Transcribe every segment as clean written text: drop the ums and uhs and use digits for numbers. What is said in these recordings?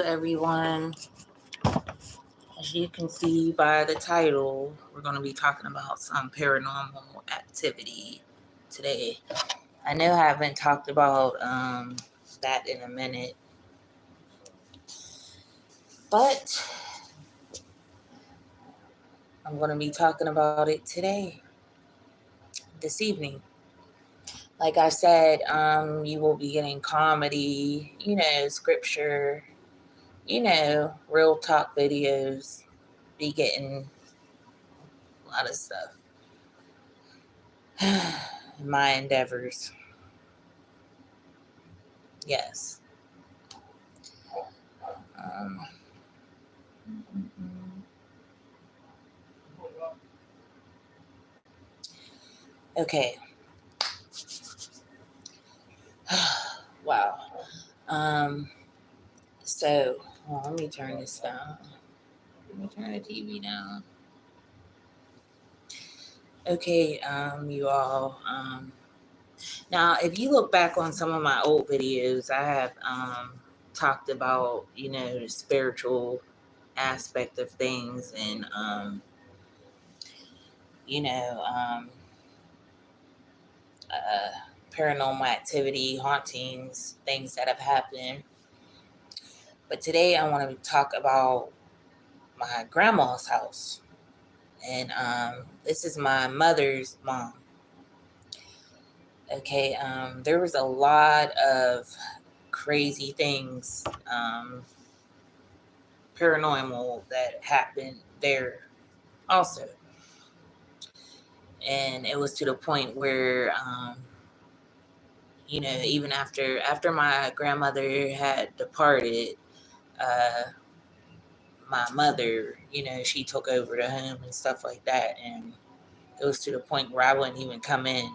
Everyone, as you can see by the title, we're going to be talking about some paranormal activity today. I know I haven't talked about that in a minute, but I'm going to be talking about it today, this evening. Like I said, you will be getting comedy, scripture, real talk videos, be getting a lot of stuff. My endeavors. Yes. Um, okay. Wow. So, let me turn this down. Let me turn the TV down. Okay, you all. Now, if you look back on some of my old videos, I have talked about, the spiritual aspect of things and, you know, um, paranormal activity, hauntings, things that have happened. But today I want to talk about my grandma's house. And this is my mother's mom. Okay, there was a lot of crazy things, paranormal that happened there also. And it was to the point where, even after my grandmother had departed, my mother, she took over the home and stuff like that. And it was to the point where I wouldn't even come in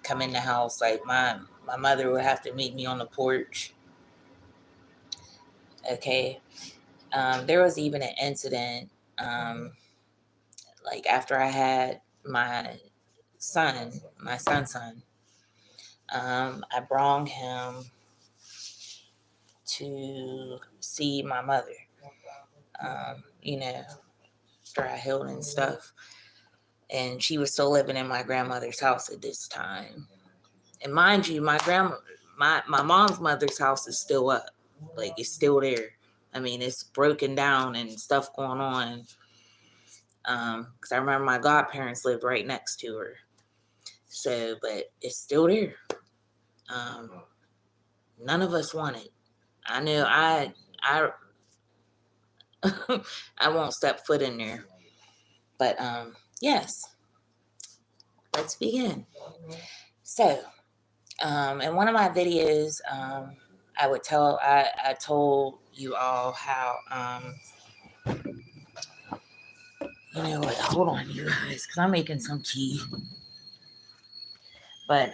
the house. Like my mother would have to meet me on the porch. Okay. There was even an incident, like after I had my son, I brought him to see my mother, after I healed and stuff. And she was still living in my grandmother's house at this time. And mind you, my mom's mother's house is still up. Like, it's still there. I mean, it's broken down and stuff going on. Because I remember my godparents lived right next to her. So, but it's still there. None of us want it. I know I I won't step foot in there. But yes, let's begin. So, in one of my videos, I told you all how, hold on, you guys, because I'm making some tea. But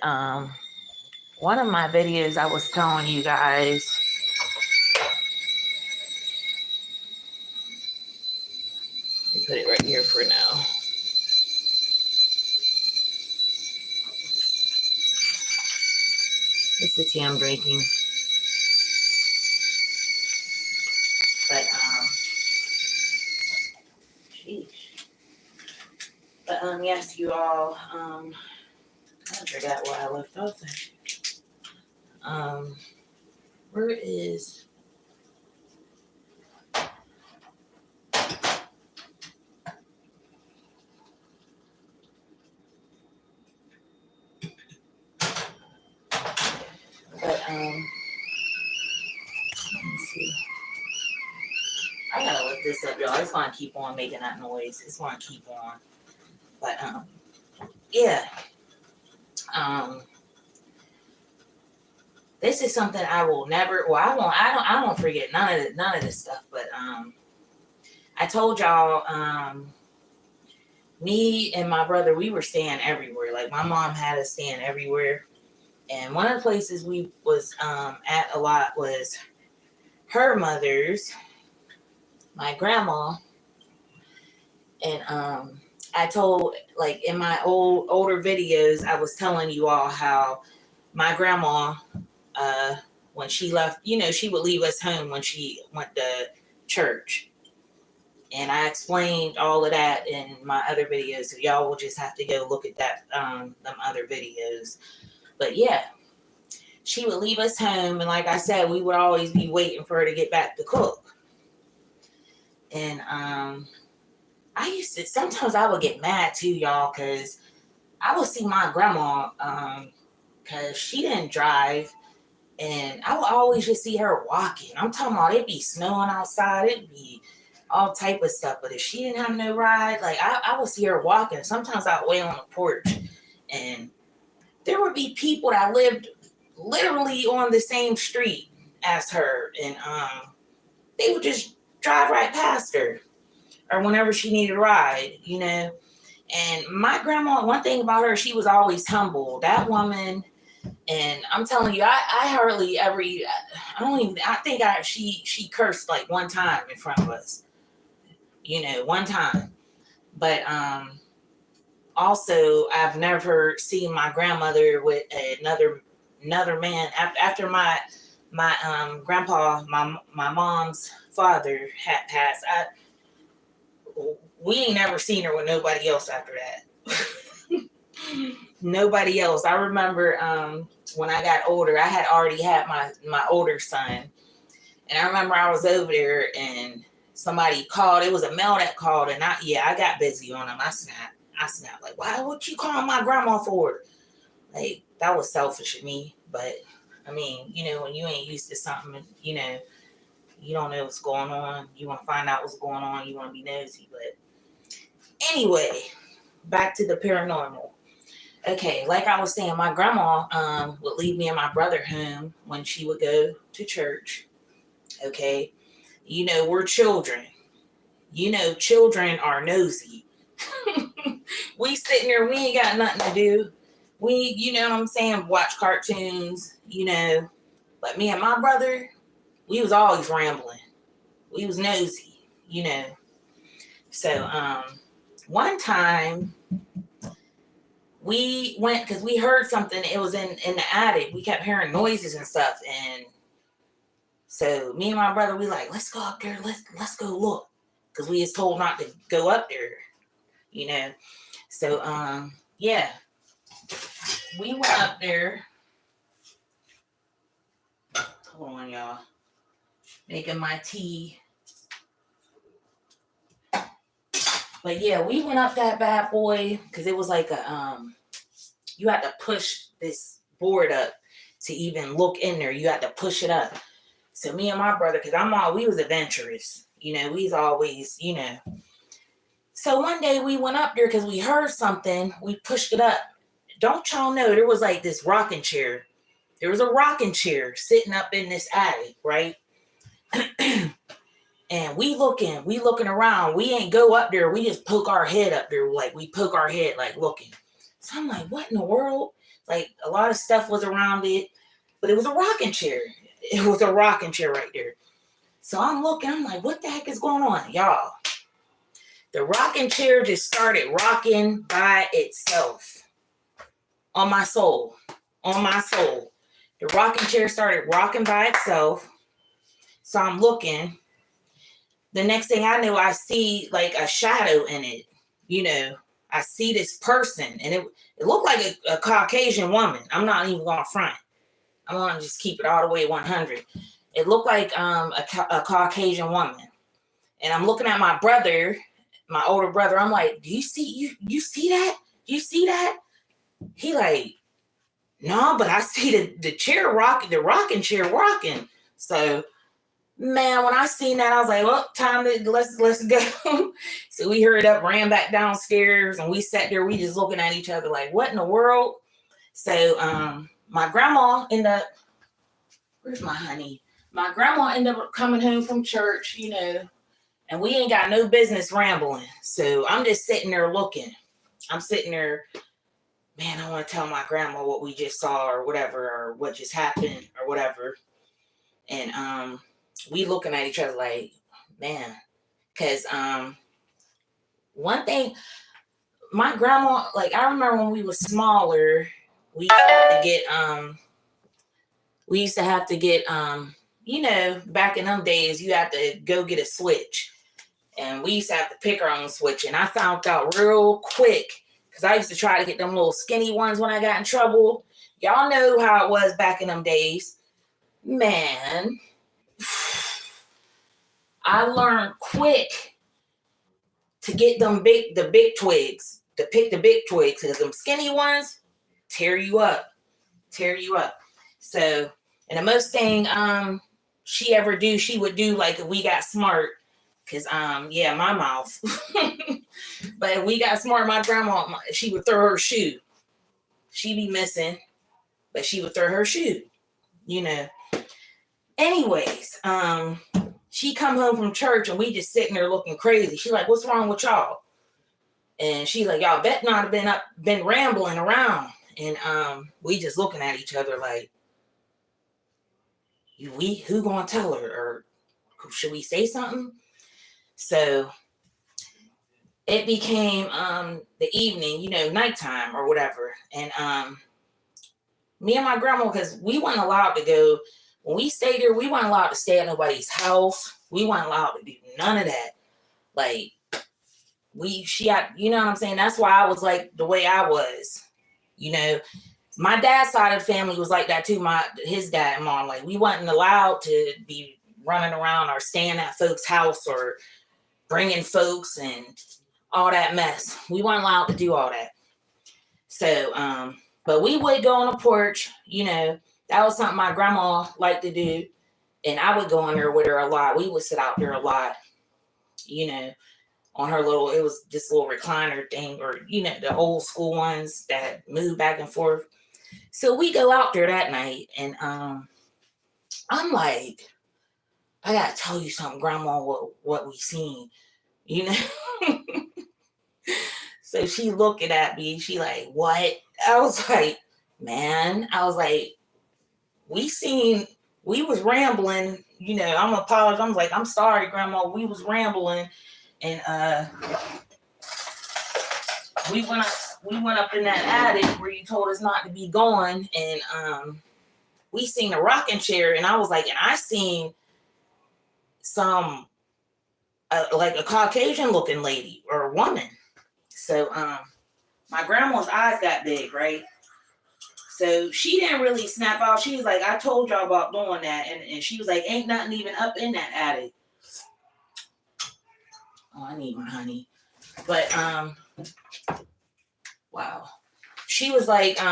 one of my videos, I was telling you guys, let me put it right here for now. It's the tea I'm drinking. But sheesh. But yes, you all. I forgot where I left off. Where is? But let me see. I gotta lift this up, y'all. It's gonna keep on making that noise. It's gonna keep on. But yeah. This is something I will never. Well, I don't forget none of this stuff. But I told y'all, me and my brother, we were staying everywhere. Like, my mom had us staying everywhere. And one of the places we was at a lot was her mother's, my grandma. And I told, like, in my older videos, I was telling you all how my grandma when she left, she would leave us home when she went to church. And I explained all of that in my other videos. So y'all will just have to go look at that, them other videos. But yeah, she would leave us home. And like I said, we would always be waiting for her to get back to cook. And sometimes I would get mad too, y'all, because I would see my grandma, because she didn't drive. And I would always just see her walking. I'm talking about it'd be snowing outside. It'd be all type of stuff. But if she didn't have no ride, like I would see her walking. Sometimes I'd wait on the porch. And there would be people that lived literally on the same street as her. And they would just drive right past her. Or whenever she needed a ride, And my grandma, one thing about her, she was always humble. That woman... And I'm telling you, I hardly ever, she cursed like one time in front of us, one time. But also I've never seen my grandmother with another man after my grandpa, my mom's father had passed. We ain't never seen her with nobody else after that. Nobody else. I remember when I got older, I had already had my older son. And I remember I was over there and somebody called. It was a male that called. And I got busy on him. I snapped. Like, why would you call my grandma for? Like, that was selfish of me. But, I mean, when you ain't used to something, you don't know what's going on. You want to find out what's going on. You want to be nosy. But anyway, back to the paranormal. Okay, like I was saying, my grandma would leave me and my brother home when she would go to church. Okay, we're children. Children are nosy. We sitting there, we ain't got nothing to do. We, what I'm saying, watch cartoons, But me and my brother, we was always rambling. We was nosy, So, one time... we went because we heard something. It was in the attic. We kept hearing noises and stuff. And so me and my brother, we like, let's go up there. Let's go look. Because we was told not to go up there, So, yeah. We went up there. Hold on, y'all. Making my tea. But yeah, we went up that bad boy because it was like you had to push this board up to even look in there. You had to push it up. So me and my brother, because we was adventurous, we's always, So one day we went up there because we heard something. We pushed it up. Don't y'all know there was like this rocking chair. There was a rocking chair sitting up in this attic, right? And we looking around. We ain't go up there. We just poke our head up there. Like we poke our head, like looking. So I'm like, what in the world? Like a lot of stuff was around it, but it was a rocking chair. It was a rocking chair right there. So I'm looking, I'm like, what the heck is going on? Y'all, the rocking chair just started rocking by itself. On my soul. The rocking chair started rocking by itself. So I'm looking. The next thing I know, I see like a shadow in it. I see this person, and it looked like a Caucasian woman. I'm not even going to front. I want to just keep it all the way 100. It looked like a Caucasian woman. And I'm looking at my brother, my older brother. I'm like, do you see you see that? Do you see that? He like, no, but I see the chair rocking, the rocking chair rocking. So, man, when I seen that, I was like, well, time to let's go. So we hurried up, ran back downstairs, and we sat there. We just looking at each other like, what in the world? So my grandma ended up, where's my honey? My grandma ended up coming home from church, and we ain't got no business rambling. So I'm just sitting there looking. I'm sitting there, man, I want to tell my grandma what we just saw or whatever, or what just happened or whatever. And we looking at each other like, man, because one thing, my grandma, like I remember when we was smaller, we used we used to have to get, back in them days, you had to go get a switch. And we used to have to pick our own switch. And I found out real quick, because I used to try to get them little skinny ones when I got in trouble. Y'all know how it was back in them days. Man, I learned quick to get the big twigs, to pick the big twigs, because them skinny ones tear you up. So, and the most thing she would do, like, if we got smart, because my mouth. But if we got smart, my grandma, she would throw her shoe. She'd be missing, but she would throw her shoe, Anyways, she come home from church and we just sitting there looking crazy. She's like, "What's wrong with y'all?" And she's like, "Y'all bet not have been rambling around." And we just looking at each other like, who gonna tell her? Or should we say something? So it became the evening, nighttime or whatever. And me and my grandma, because we weren't allowed to go, when we stayed there, we weren't allowed to stay at nobody's house. We weren't allowed to do none of that. Like, she had, you know what I'm saying? That's why I was like the way I was. My dad's side of the family was like that too. His dad and mom, like, we wasn't allowed to be running around or staying at folks' house or bringing folks and all that mess. We weren't allowed to do all that. So, but we would go on the porch, that was something my grandma liked to do. And I would go in there with her a lot. We would sit out there a lot, on her it was this little recliner thing, or, the old school ones that move back and forth. So we go out there that night, and I'm like, "I gotta tell you something, Grandma, what we seen, So she looking at me, she like, "What?" I was like, "Man," we was rambling, I'm apologizing. I'm like, "I'm sorry, Grandma, we was rambling." And we went up in that attic where you told us not to be going, and we seen a rocking chair, and I was like, and I seen some like a Caucasian looking lady or a woman. So my grandma's eyes got big, right? So she didn't really snap out. She was like, "I told y'all about doing that," and she was like, "Ain't nothing even up in that attic." Oh, I need my honey. But wow. She was like,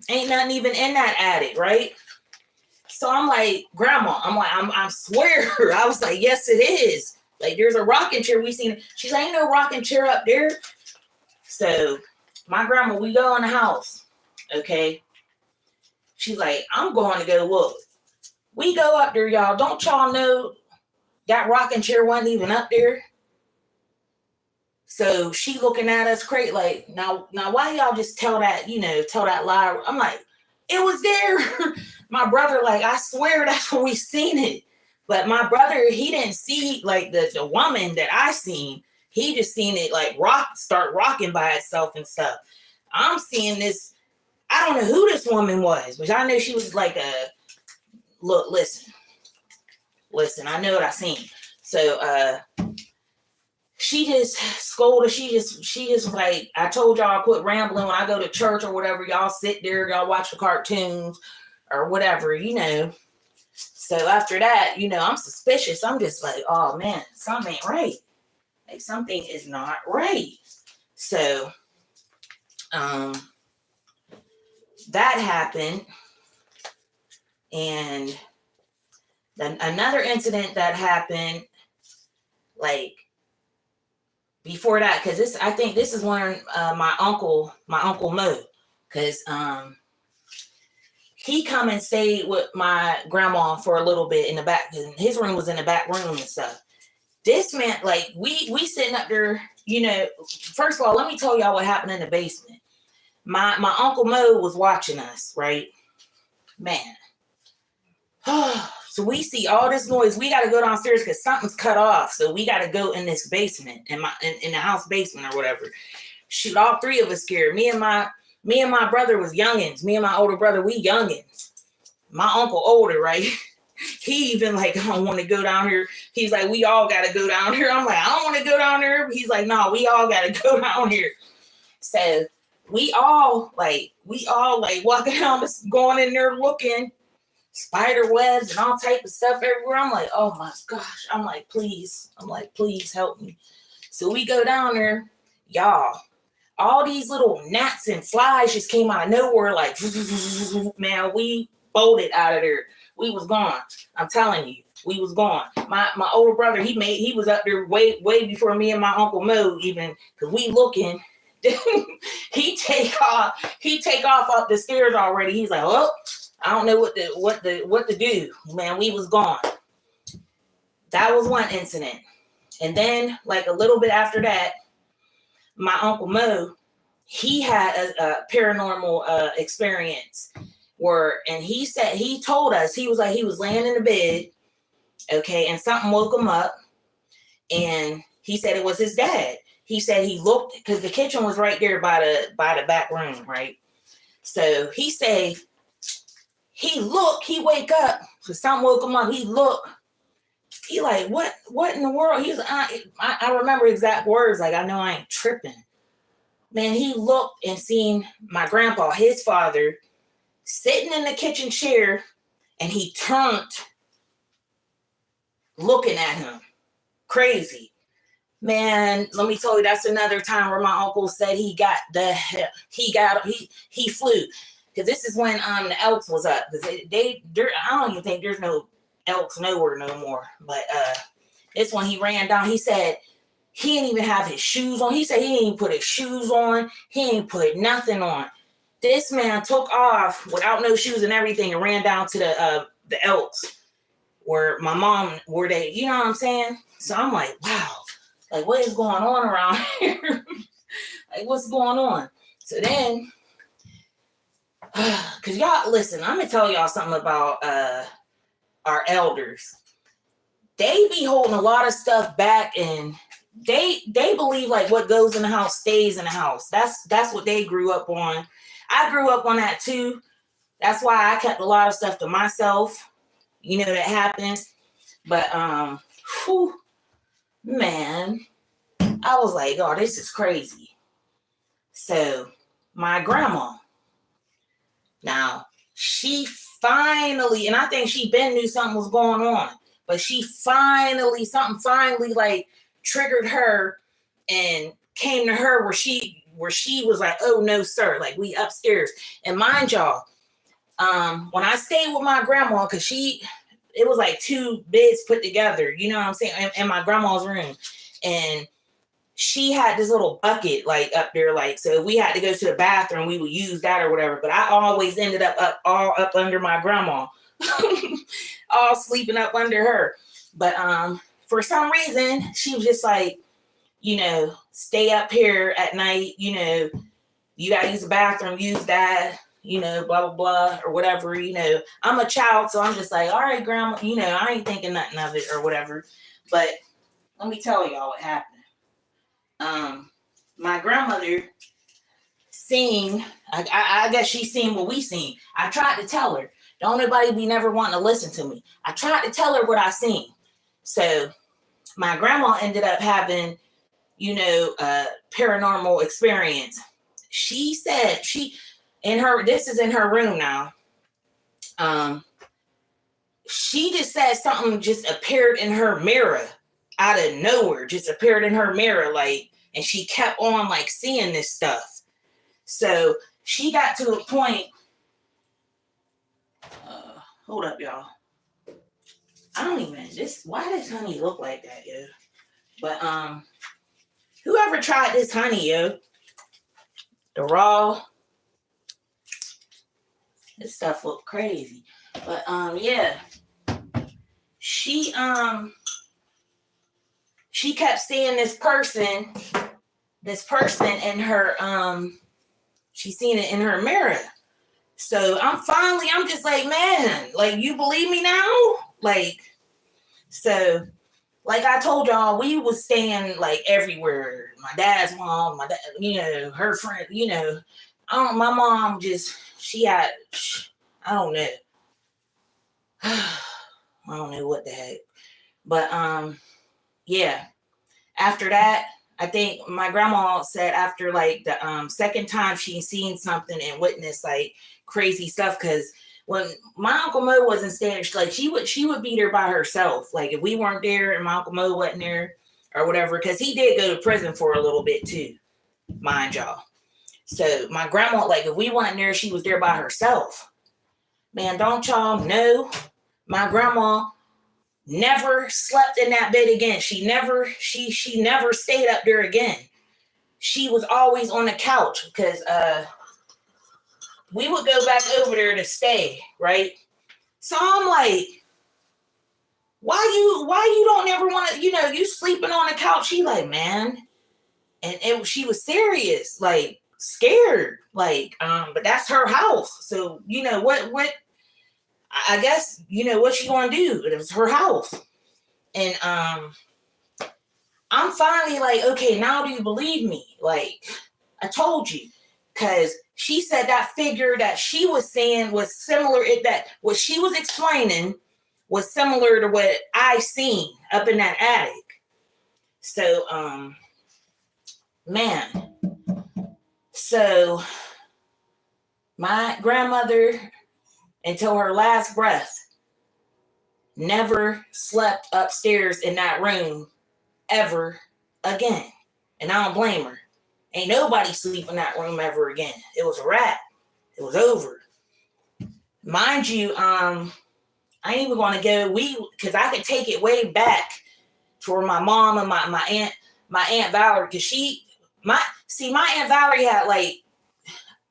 "Ain't nothing even in that attic, right?" So I'm like, "Grandma," I swear. I was like, "Yes, it is. Like, there's a rocking chair we seen." She's like, "Ain't no rocking chair up there." So my grandma, we go in the house, okay? She's like, "I'm going to go look." We go up there, y'all. Don't y'all know that rocking chair wasn't even up there? So she looking at us crazy, like, now why y'all just tell that lie? I'm like, "It was there." My brother, like, "I swear that's when we seen it." But my brother, he didn't see like the woman that I seen. He just seen it like start rocking by itself and stuff. I'm seeing this. I don't know who this woman was, but I know she was like look, listen, I know what I seen. So she just scolded. She just like, "I told y'all I quit rambling. When I go to church or whatever, y'all sit there, y'all watch the cartoons or whatever, So after that, I'm suspicious. I'm just like, "Oh man, something ain't right. Like, something is not right." So that happened. And then another incident that happened, like, before that, because I think this is when my uncle Mo, because he come and stayed with my grandma for a little bit in the back. His room was in the back room and stuff. This meant, like, we sitting up there, First of all, let me tell y'all what happened in the basement. My Uncle Mo was watching us, right? Man. So we see all this noise. We got to go downstairs because something's cut off. So we got to go in this basement, in the house basement or whatever. Shoot, all three of us scared. Me and my brother was youngins. Me and my older brother, we youngins. my uncle older, right? He even like, I don't want to go down here. He's like, we all got to go down here. I'm like, I don't want to go down there. He's like, no, we all got to go down here. So we all like walking down, going in there looking, spider webs and all type of stuff everywhere. I'm like, oh my gosh. I'm like, please help me. So we go down there, y'all. All these little gnats and flies just came out of nowhere. Like, man, we bolted out of there. We was gone. I'm telling you, we was gone. My older brother, he was up there way before me and my Uncle Mo even, because we looking. he take off up the stairs already. He's like, oh, I don't know what to do. Man, we was gone. That was one incident. And then like a little bit after that, my Uncle Mo, he had a paranormal experience and he told us, he was like, he was laying in the bed, okay, and something woke him up, and he said it was his dad. He said he looked, because the kitchen was right there by the back room, right? So he said he wake up, so something woke him up, he looked, he like, what in the world? He's I remember exact words, like, I know I ain't tripping. Man, he looked and seen my grandpa, his father, sitting in the kitchen chair, and he turned looking at him. Crazy. Man, let me tell you, that's another time where my uncle said he flew. Because this is when the Elks was up. Because I don't even think there's no Elks nowhere no more. But this one he ran down. He said he didn't even have his shoes on. He said he didn't even put his shoes on. He didn't put nothing on. This man took off without no shoes and everything and ran down to the Elks where my mom, where they, you know what I'm saying? So I'm like, wow, like what is going on around here? Like what's going on? So then, because y'all, listen, I'm going to tell y'all something about our elders. They be holding a lot of stuff back, and they believe like what goes in the house stays in the house. That's what they grew up on. I grew up on that too. That's why I kept a lot of stuff to myself, you know, that happened. But man, I was like, oh, this is crazy. So my grandma, now she finally, and I think she been knew something was going on, but something finally like triggered her and came to her where she was like, oh no, sir, like we upstairs. And mind y'all, when I stayed with my grandma, because it was like two beds put together, you know what I'm saying, in my grandma's room. And she had this little bucket like up there, like, so if we had to go to the bathroom, we would use that or whatever. But I always ended up all up under my grandma, all sleeping up under her. But for some reason, she was just like, you know, stay up here at night, you know, you gotta use the bathroom, use that, you know, blah, blah, blah, or whatever, you know. I'm a child, so I'm just like, all right, grandma, you know, I ain't thinking nothing of it or whatever. But let me tell y'all what happened. My grandmother seen, I guess she seen what we seen. I tried to tell her. Don't nobody be never wanting to listen to me. I tried to tell her what I seen. So my grandma ended up having, you know, a paranormal experience. She said this is in her room now. She just said something just appeared in her mirror out of nowhere, just appeared in her mirror, like, and she kept on like seeing this stuff. So she got to a point. Hold up, y'all. I don't even, why does honey look like that, yo? But whoever tried this honey, yo, the raw, this stuff looked crazy. But yeah, she kept seeing this person in her, she seen it in her mirror. So I'm just like, man, like, you believe me now? Like, so like I told y'all, we was staying like everywhere. My dad's mom, my dad, you know, her friend, you know, my mom just, I don't know. I don't know what the heck. But yeah. After that, I think my grandma said after like the second time she seen something and witnessed like crazy stuff, because when my Uncle Mo wasn't staying, like she would be there by herself. Like if we weren't there and my Uncle Mo wasn't there or whatever, because he did go to prison for a little bit too, mind y'all. So my grandma, like if we weren't there, she was there by herself. Man, don't y'all know my grandma never slept in that bed again. She never stayed up there again. She was always on the couch because we would go back over there to stay, right? So I'm like, why you don't ever want to, you sleeping on the couch? She like, man, and she was serious, like scared, like but that's her house. So what I guess what she gonna do? It was her house. And I'm finally like, okay, now do you believe me? Like, I told you. Because she said that figure that she was saying was similar, that what she was explaining was similar to what I seen up in that attic. So, man. So, my grandmother, until her last breath, never slept upstairs in that room ever again. And I don't blame her. Ain't nobody sleep in that room ever again. It was a wrap. It was over. Mind you, I ain't even gonna go because I could take it way back for my mom and my aunt Valerie, because my Aunt Valerie had like,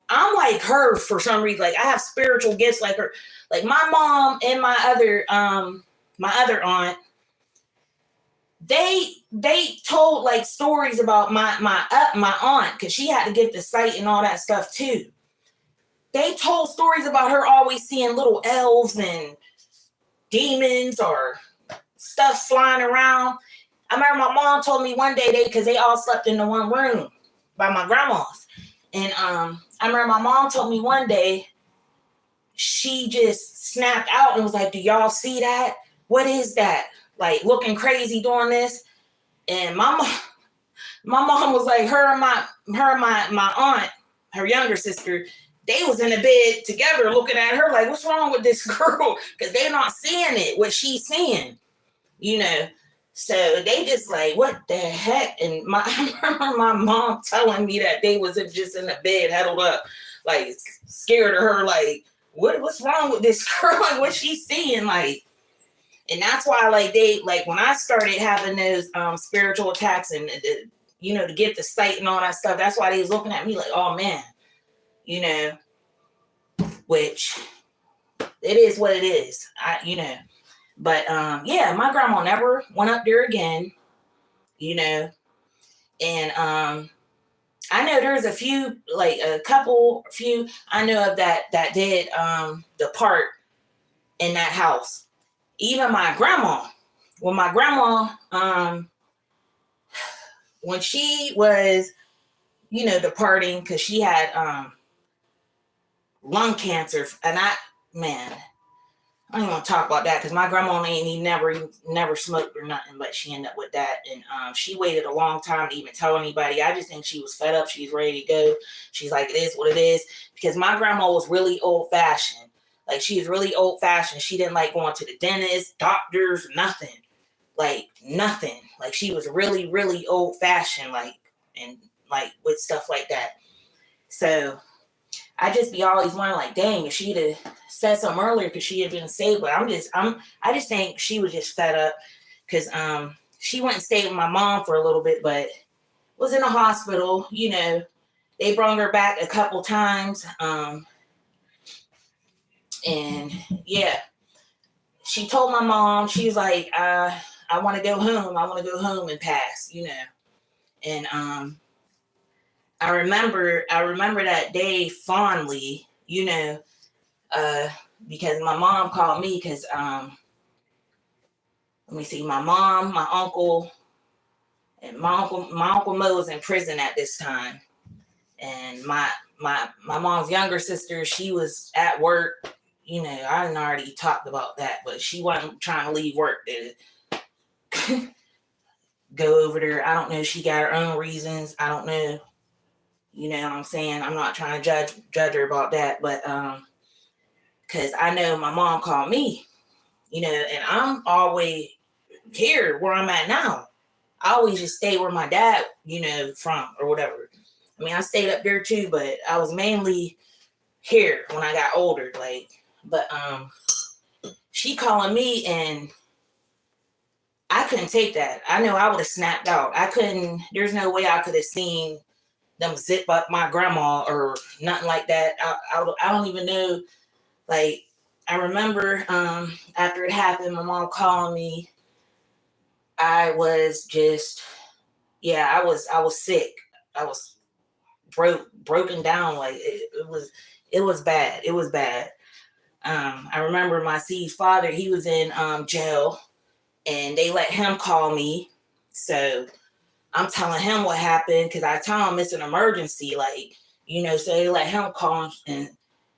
I'm like her for some reason. Like I have spiritual gifts like her. Like my mom and my other aunt, they told like stories about my aunt, because she had to get the sight and all that stuff too. They told stories about her always seeing little elves and demons or stuff flying around. I remember my mom told me one day because they all slept in the one room by my grandma's. And I remember my mom told me one day she just snapped out and was like, do y'all see that? What is that? Like looking crazy doing this. And my mom was like, her and my aunt, her younger sister, they was in the bed together looking at her like, what's wrong with this girl? Because they're not seeing it, what she's seeing, So they just like, what the heck? And I remember my mom telling me that they was just in the bed huddled up, like scared of her, like, what's wrong with this girl and what she's seeing, like. And that's why, like, when I started having those spiritual attacks and, to get the sight and all that stuff, that's why they was looking at me like, oh, man, which it is what it is, But, yeah, my grandma never went up there again, and I know there's a few I know of that did depart in that house. Even my grandma, when she was, departing, because she had lung cancer, and I don't even want to talk about that, because my grandma never smoked or nothing, but she ended up with that, and she waited a long time to even tell anybody. I just think she was fed up. She's ready to go. She's like, it is what it is, because my grandma was really old-fashioned. Like, she was really old-fashioned. She didn't like going to the dentist, doctors, nothing. Like, nothing. Like, she was really, really old-fashioned, and with stuff like that. So, I just be always wondering, like, dang, if she'd have said something earlier, because she had been saved. But I just think she was just fed up, because she went and stayed with my mom for a little bit, but was in a hospital. They brought her back a couple times. And yeah, she told my mom, she was like, I want to go home. I want to go home and pass, And I remember that day fondly, because my mom called me, because let me see, my mom, my uncle, and my uncle Mo was in prison at this time. And my mom's younger sister, she was at work, you know, I done already talked about that, but she wasn't trying to leave work to go over there. I don't know. She got her own reasons. I don't know. You know what I'm saying? I'm not trying to judge her about that, but because I know my mom called me, you know, and I'm always here where I'm at now. I always just stay where my dad, you know, from or whatever. I mean, I stayed up there too, but I was mainly here when I got older, like. But she calling me, and I couldn't take that. I know I would have snapped out. I couldn't. There's no way I could have seen them zip up my grandma or nothing like that. I don't even know. Like, I remember after it happened, my mom calling me. I was just, yeah, I was sick. I was broken down. Like it was bad. It was bad. I remember my C's father. He was in jail, and they let him call me. So I'm telling him what happened because I tell him it's an emergency, like, you know, so they let him call, and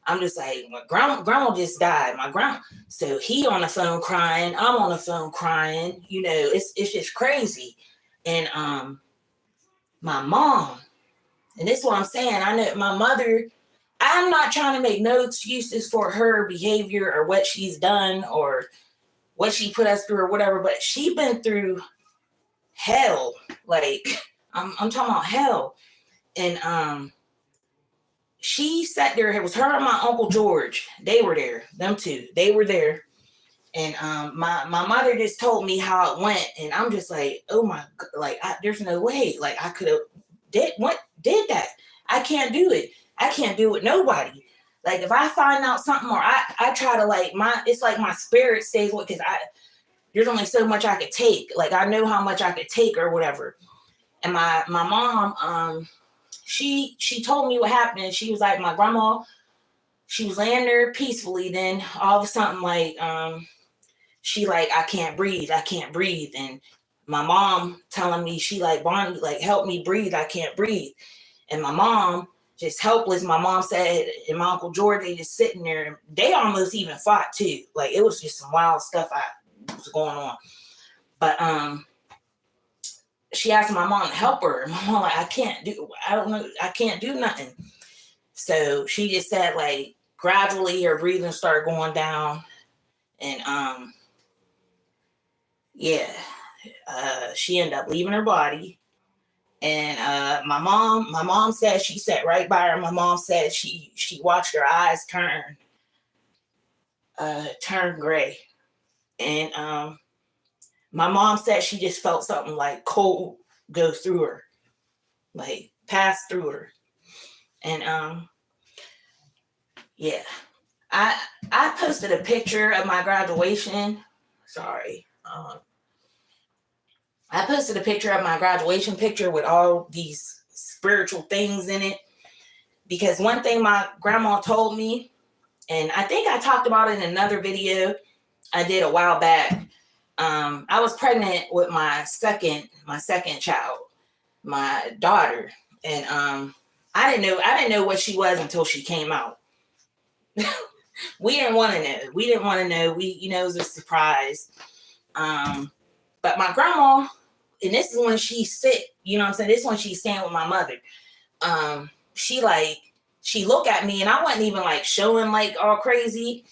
I'm just like, my grandma just died. My grandma. So he on the phone crying. I'm on the phone crying. You know, it's just crazy. And my mom, and this is what I'm saying. I know my mother, I'm not trying to make no excuses for her behavior or what she's done or what she put us through or whatever, but she been through hell. Like, I'm talking about hell. And she sat there. It was her and my Uncle George. They were there. Them two. They were there. And my mother just told me how it went. And I'm just like, oh my, like, there's no way. Like, I could have did that. I can't do it. I can't do it. Nobody. Like, if I find out something, or I try to, like, it's like my spirit stays with, because there's only so much I could take. Like, I know how much I could take or whatever. And my mom, she told me what happened. And she was like, my grandma, she was laying there peacefully. Then all of a sudden, like, she like, I can't breathe. And my mom telling me, she like, Bonnie, like, help me breathe. I can't breathe. And my mom, just helpless. My mom said, and my Uncle George, they just sitting there. They almost even fought too. Like, it was just some wild stuff was going on. But she asked my mom to help her. And my mom like, I don't know, I can't do nothing. So she just said, like, gradually her breathing started going down. And she ended up leaving her body. And my mom said she sat right by her. My mom said she watched her eyes turn gray. And my mom said she just felt something like cold go through her, like pass through her. And yeah, I posted a picture of my graduation. Sorry. I posted a picture of my graduation picture with all these spiritual things in it, because one thing my grandma told me, and I think I talked about it in another video I did a while back. I was pregnant with my second child, my daughter, and I didn't know what she was until she came out. We didn't want to know. It was a surprise. But my grandma, and this is when she's sick, you know what I'm saying? This is when she's staying with my mother. She looked at me, and I wasn't even like showing like all crazy.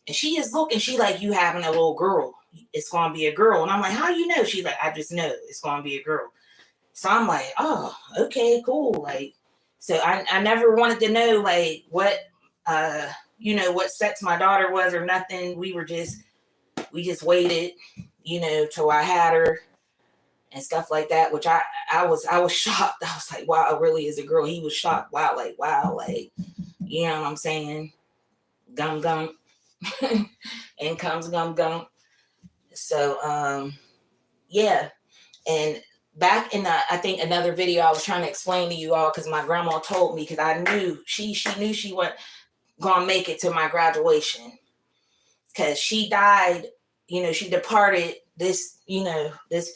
And she is looking, she like, you having a little girl. It's going to be a girl. And I'm like, how you know? She's like, I just know it's going to be a girl. So I'm like, oh, okay, cool. Like, so I never wanted to know like what, what sex my daughter was or nothing. We just waited, till I had her and stuff like that, which I was shocked. I was like, wow, it really is a girl. He was shocked. Wow, like, you know what I'm saying? Gum gum. In comes gum gum. So yeah. And back in I think another video I was trying to explain to you all, because my grandma told me, because I knew she knew she wasn't gonna make it to my graduation, because she died, she departed this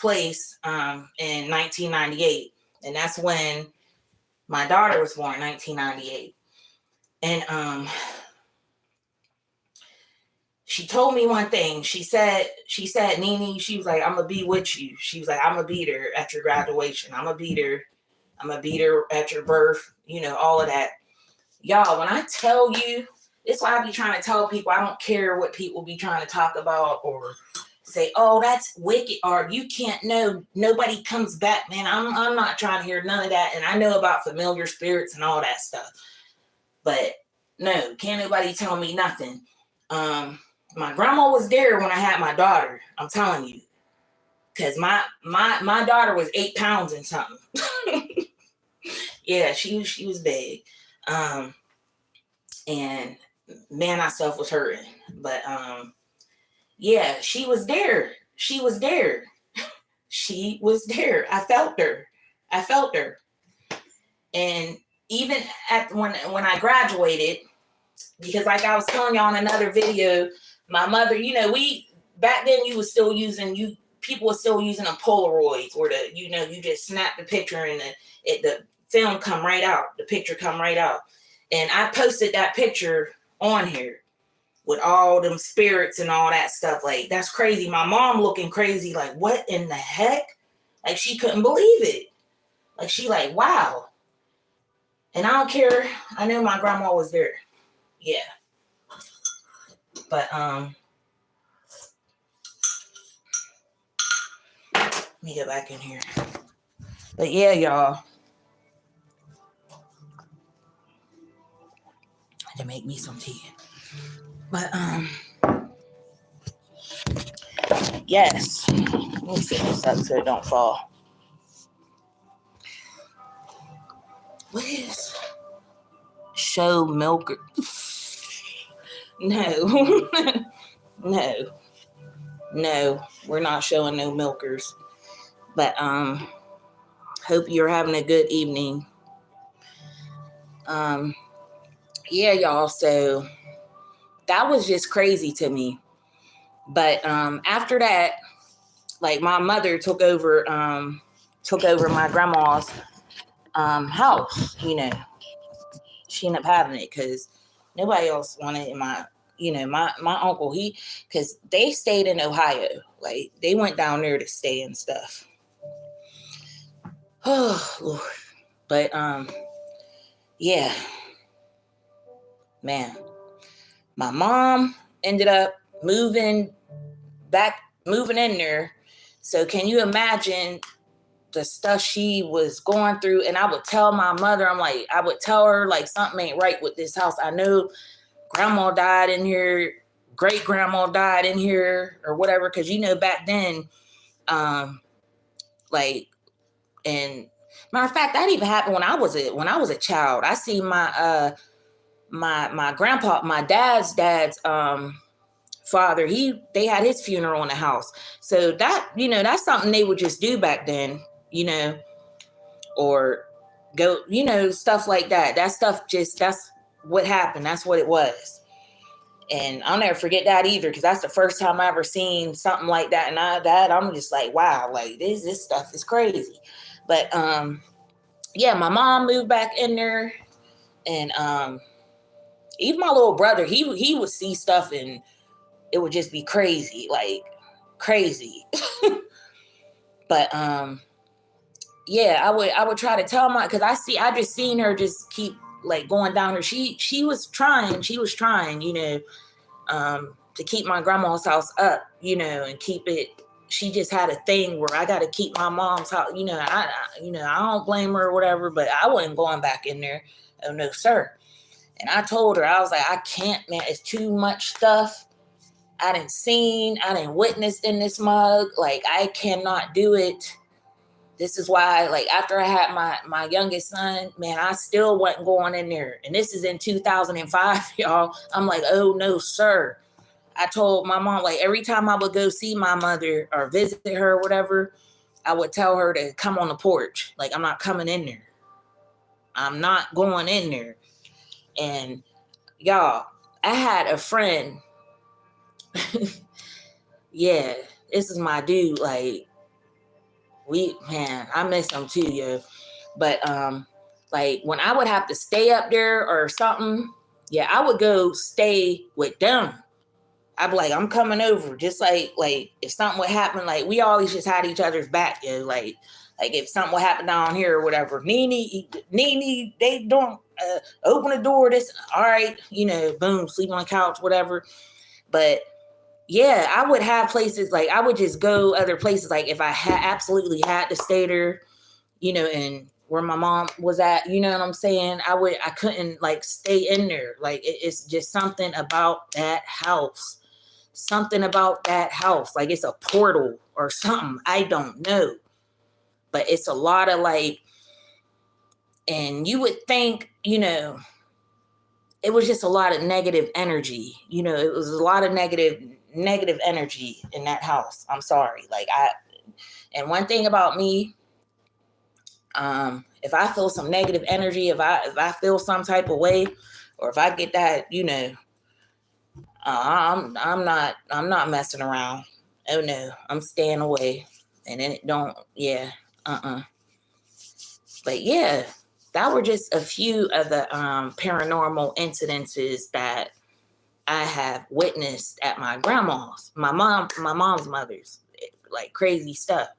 place in 1998, and that's when my daughter was born, 1998. And she told me one thing. She said, Nene, she was like, I'm gonna be with you. She was like, I'm gonna be there at your graduation. I'm gonna be there at your birth, you know, all of that. Y'all, when I tell you, it's why I be trying to tell people, I don't care what people be trying to talk about or say, oh, that's wicked, or you can't know, nobody comes back, man. I'm not trying to hear none of that. And I know about familiar spirits and all that stuff. But no, can't nobody tell me nothing. My grandma was there when I had my daughter. I'm telling you. Because my daughter was 8 pounds and something. Yeah, she was big. And man, I self was hurting. But yeah, she was there. She was there. She was there. I felt her. And even at when I graduated, because like I was telling y'all in another video, my mother, you know, back then people were still using them Polaroids, or you just snap the picture and the film come right out, the picture come right out. And I posted that picture on here with all them spirits and all that stuff. Like, that's crazy. My mom looking crazy, like, what in the heck? Like, she couldn't believe it. Like, she like, wow. And I don't care. I know my grandma was there. Yeah. But let me get back in here. But yeah, y'all. I had to make me some tea. But yes. Let me set this up so it don't fall. What is show milker? No. No, we're not showing no milkers. But hope you're having a good evening. Yeah, y'all, so that was just crazy to me. But after that, like, my mother took over my grandma's house, you know. She ended up having it because nobody else wanted it. My uncle, because they stayed in Ohio. Like, they went down there to stay and stuff. Oh, Lord. But, yeah. Man. My mom ended up moving in there. So can you imagine the stuff she was going through? And I would tell my mother, I would tell her, like, something ain't right with this house. I know grandma died in here, great grandma died in here, or whatever. Cause back then, like, and matter of fact, that even happened when I was a child. I see my grandpa, my dad's father, they had his funeral in the house. So that, that's something they would just do back then, or go, stuff like that. That stuff that's what happened. That's what it was. And I'll never forget that either, because that's the first time I ever seen something like that. And I'm just like, wow, like this stuff is crazy. But yeah, my mom moved back in there, and even my little brother, he would see stuff and it would just be crazy, like crazy. But yeah, I would try to tell because I just seen her just keep like going down her. She was trying, to keep my grandma's house up, and keep it. She just had a thing where I got to keep my mom's house, I don't blame her or whatever, but I wasn't going back in there. Oh no, sir. And I told her, I was like, I can't, man, it's too much stuff. I didn't witness in this mug. Like, I cannot do it. This is why, like, after I had my youngest son, man, I still wasn't going in there. And this is in 2005, y'all. I'm like, oh no, sir. I told my mom, like, every time I would go see my mother or visit her or whatever, I would tell her to come on the porch. Like, I'm not coming in there. I'm not going in there. And y'all, I had a friend. Yeah, this is my dude. Like, I miss him too, yo. But like, when I would have to stay up there or something, yeah, I would go stay with them. I'd be like, I'm coming over. Just like if something would happen, like we always just had each other's back, like if something would happen down here or whatever, Nene, they don't open the door. This, all right, boom, sleep on the couch, whatever. But yeah, I would have places like I would just go other places. Like if I absolutely had to stay there, and where my mom was at, you know what I'm saying? I couldn't like stay in there. Like it's just something about that house. Something about that house. Like it's a portal or something. I don't know. But it's a lot of like, and you would think, it was just a lot of negative energy. It was a lot of negative energy in that house. I'm sorry. And one thing about me, if I feel some negative energy, if I feel some type of way, or if I get that, I'm not messing around. Oh no, I'm staying away. And then it don't, yeah, But yeah, that were just a few of the paranormal incidences that I have witnessed at my grandma's, my mom's mother's, like crazy stuff.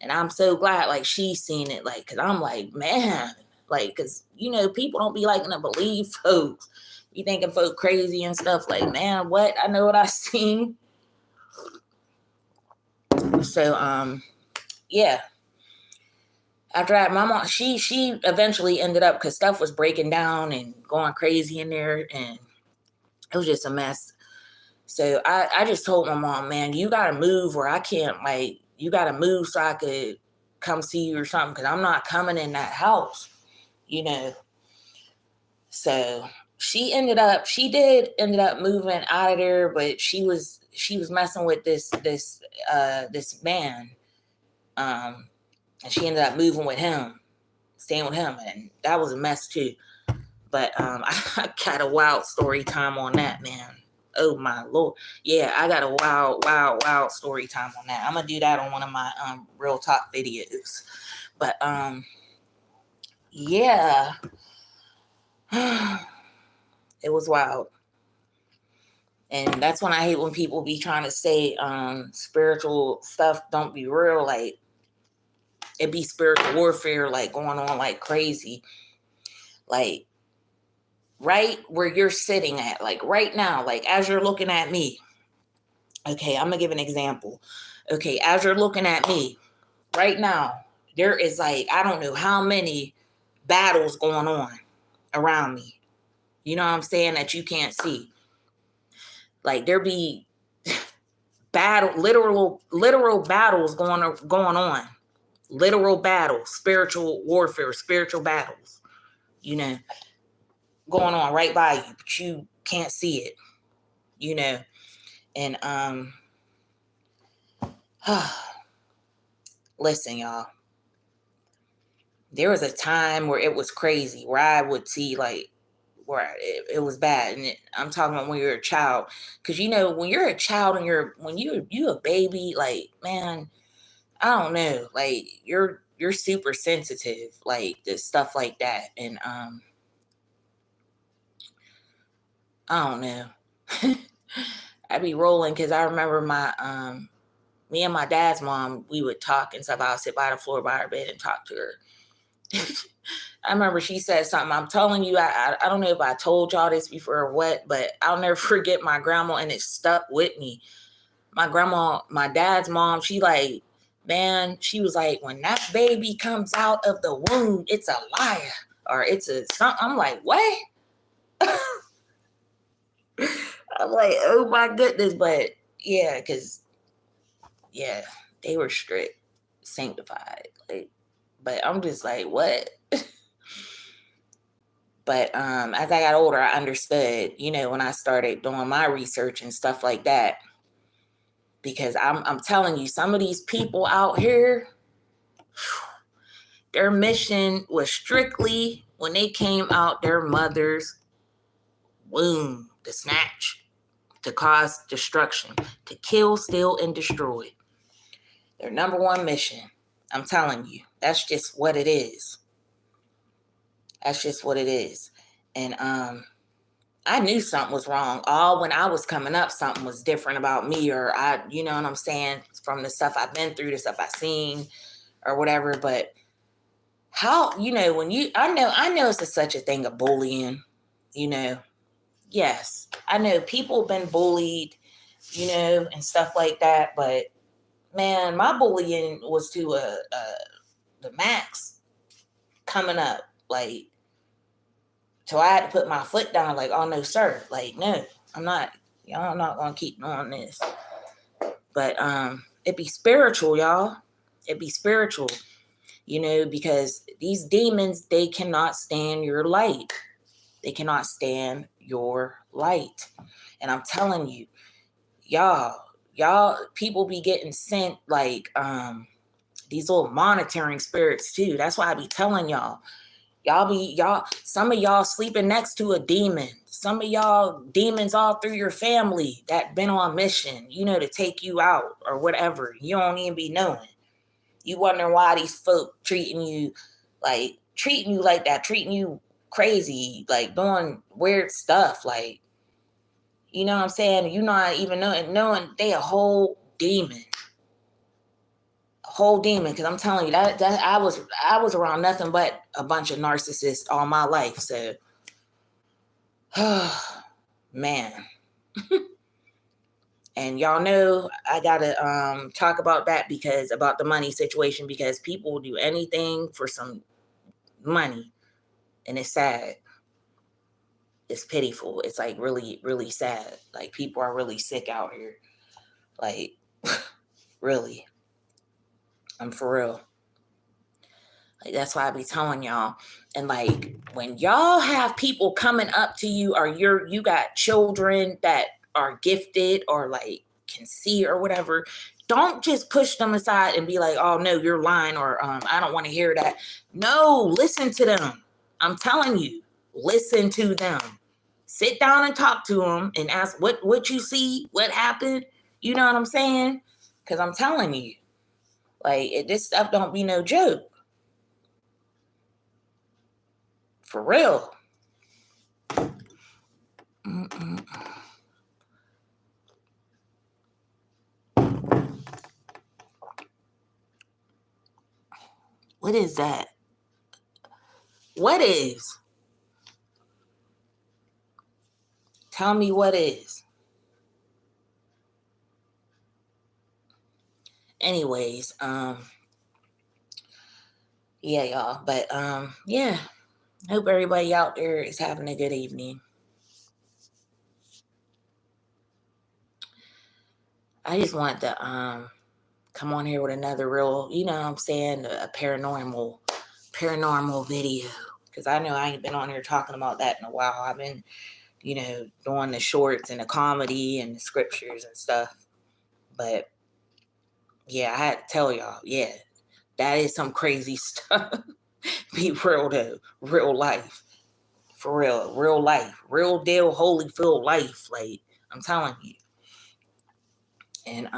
And I'm so glad like she's seen it, like, cause I'm like, man, like, cause people don't be liking to believe folks. You thinking folk crazy and stuff, like, man, what? I know what I seen. So yeah. After that, my mom, she eventually ended up, because stuff was breaking down and going crazy in there, and it was just a mess. So I just told my mom, man, you got to move, or I can't, like, you got to move so I could come see you or something, because I'm not coming in that house, So she did end up moving out of there, but she was messing with this man. And she ended up moving with him, staying with him, and that was a mess too. But I got a wild story time on that, man. Oh my Lord. Yeah, I got a wild story time on that. I'm gonna do that on one of my real talk videos. But yeah. It was wild. And that's when I hate when people be trying to say spiritual stuff don't be real. Like, it be spiritual warfare, like, going on like crazy. Like, right where you're sitting at, like right now, like as you're looking at me. Okay, I'm gonna give an example. Okay, as you're looking at me right now, there is like, I don't know how many battles going on around me. You know what I'm saying? That you can't see. Like, there be literal battles going on. Literal battles, spiritual warfare, spiritual battles, going on right by you, but you can't see it, And listen, y'all. There was a time where it was crazy, where I would see like where it was bad, and I'm talking about when you're a child, because when you're a child and when you a baby, like, man, I don't know, like you're super sensitive, like to stuff like that, and I don't know. I'd be rolling because I remember my me and my dad's mom, we would talk and stuff. I would sit by the floor by her bed and talk to her. I remember she said something. I'm telling you, I don't know if I told y'all this before or what, but I'll never forget my grandma, and it stuck with me. My grandma, my dad's mom, she like, man, she was like, when that baby comes out of the womb, it's a liar, or it's a something. I'm like, what? I'm like, oh my goodness. But yeah, because yeah, they were strict, sanctified. Like, but I'm just like, what? But as I got older, I understood, when I started doing my research and stuff like that. Because I'm telling you, some of these people out here, their mission was strictly when they came out their mother's womb to snatch, to cause destruction, to kill, steal, and destroy. Their number one mission. I'm telling you, that's just what it is. That's just what it is. And I knew something was wrong. All when I was coming up, something was different about me, or you know what I'm saying, from the stuff I've been through, the stuff I've seen, or whatever. But how, you know, when I know it's such a thing of bullying, you know. Yes, I know people have been bullied, you know, and stuff like that. But man, my bullying was to the max coming up, like. So I had to put my foot down, like, oh no, sir, like, no, I'm not, y'all, I'm not gonna keep doing this. But it be spiritual, y'all. It be spiritual, you know, because these demons, they cannot stand your light. They cannot stand your light. And I'm telling you, y'all, people be getting sent like these little monitoring spirits too. That's why I be telling y'all. Some of y'all sleeping next to a demon. Some of y'all demons all through your family that been on mission, you know, to take you out or whatever. You don't even be knowing. You wondering why these folk treating you like that, treating you crazy, like doing weird stuff, like, you know what I'm saying? You not even knowing they a whole demon. Whole demon, because I'm telling you that I was around nothing but a bunch of narcissists all my life. So man. And y'all know I gotta talk about that, because about the money situation, because people will do anything for some money, and it's sad. It's pitiful. It's like really, really sad. Like people are really sick out here. Like really. I'm for real. Like, that's why I be telling y'all. And like when y'all have people coming up to you, or you got children that are gifted or like can see or whatever, don't just push them aside and be like, oh no, you're lying, or I don't want to hear that. No, listen to them. I'm telling you, listen to them. Sit down and talk to them and ask what you see, what happened. You know what I'm saying? Because I'm telling you, like, this stuff don't be no joke. For real. Mm-mm. What is that? What is? Tell me what is. Anyways, yeah, y'all. But yeah. Hope everybody out there is having a good evening. I just want to come on here with another real, you know what I'm saying, a paranormal video. Because I know I ain't been on here talking about that in a while. I've been, you know, doing the shorts and the comedy and the scriptures and stuff. But yeah, I had to tell y'all, yeah, that is some crazy stuff. Be real though, real life. For real life. Real deal, holy filled life. Like, I'm telling you. And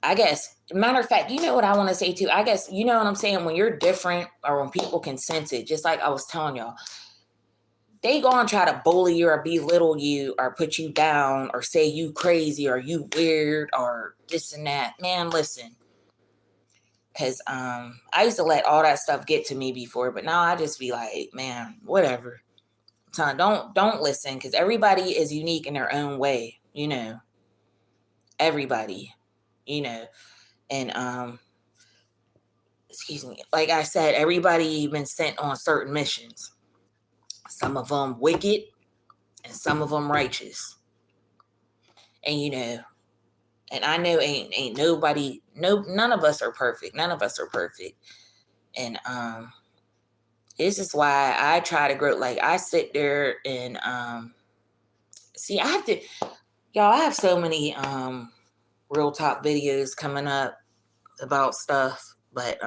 I guess, matter of fact, you know what I want to say too? I guess, you know what I'm saying? When you're different, or when people can sense it, just like I was telling y'all, they gonna try to bully you or belittle you or put you down or say you crazy or you weird or this and that. Man, listen. Because I used to let all that stuff get to me before, but now I just be like, man, whatever. So don't listen, because everybody is unique in their own way, you know. Everybody, you know. And excuse me, like I said, everybody been sent on certain missions. Some of them wicked and some of them righteous. And you know, and I know ain't nobody, none of us are perfect. None of us are perfect. And this is why I try to grow. Like, I sit there and see, I have to, y'all, I have so many real talk videos coming up about stuff. But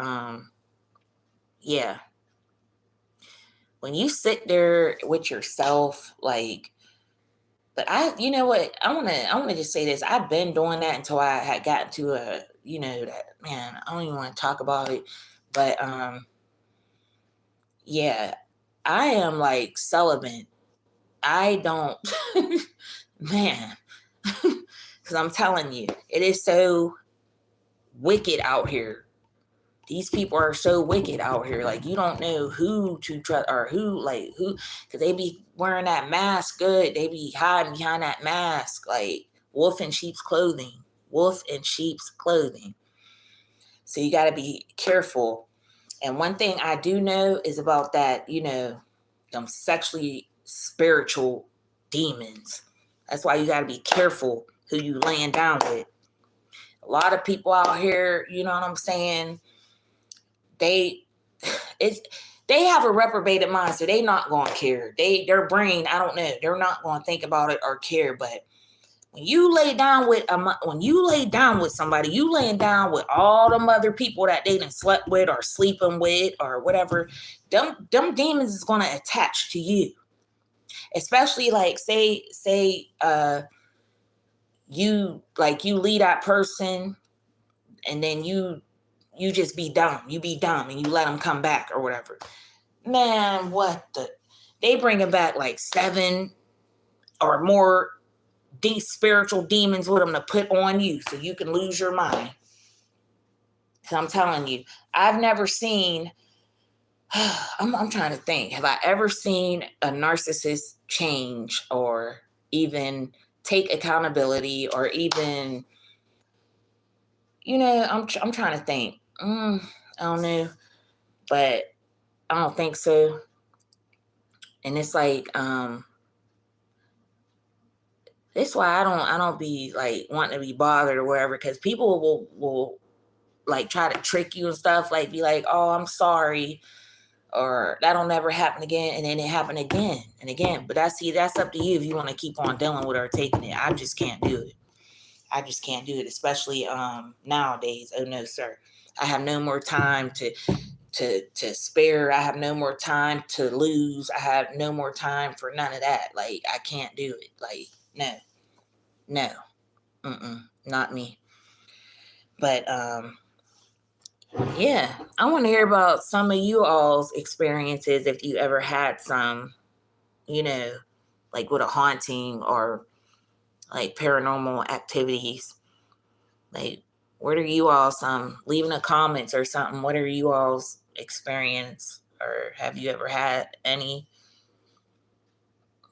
yeah. When you sit there with yourself, like, but you know what? I wanna just say this. I've been doing that until I had gotten to a, you know, that, man, I don't even want to talk about it. But yeah, I am like celibate I don't, man, because I'm telling you, it is so wicked out here. These people are so wicked out here. Like, you don't know who to trust or who, because they be wearing that mask good. They be hiding behind that mask, like wolf in sheep's clothing. Wolf in sheep's clothing. So you got to be careful. And one thing I do know is about that, them sexually spiritual demons. That's why you got to be careful who you laying down with. A lot of people out here, you know what I'm saying? They have a reprobated mind, so they not going to care. Their brain, I don't know, they're not going to think about it or care. But when you lay down with somebody, you laying down with all them other people that they done slept with or sleeping with or whatever. Them demons is going to attach to you. Especially like say you lead that person, and then you just be dumb. You be dumb and you let them come back or whatever. Man, they bringing back like 7 or more these spiritual demons with them to put on you so you can lose your mind. So I'm telling you, I've never seen, I'm trying to think, have I ever seen a narcissist change or even take accountability or even, I'm trying to think. I don't know, but I don't think so. And it's like, that's why I don't be like wanting to be bothered or whatever, because people will like try to trick you and stuff, like be like, oh, I'm sorry, or that'll never happen again, and then it happened again and again. But that's up to you if you want to keep on dealing with it or taking it. I just can't do it. I just can't do it, especially nowadays. Oh no, sir. I have no more time to spare. I have no more time to lose. I have no more time for none of that. Like, I can't do it. Like, no, not me. But yeah, I want to hear about some of you all's experiences, if you ever had some, like with a haunting or like paranormal activities. Like, what are you all leave in the comments or something? What are you all's experience, or have you ever had any?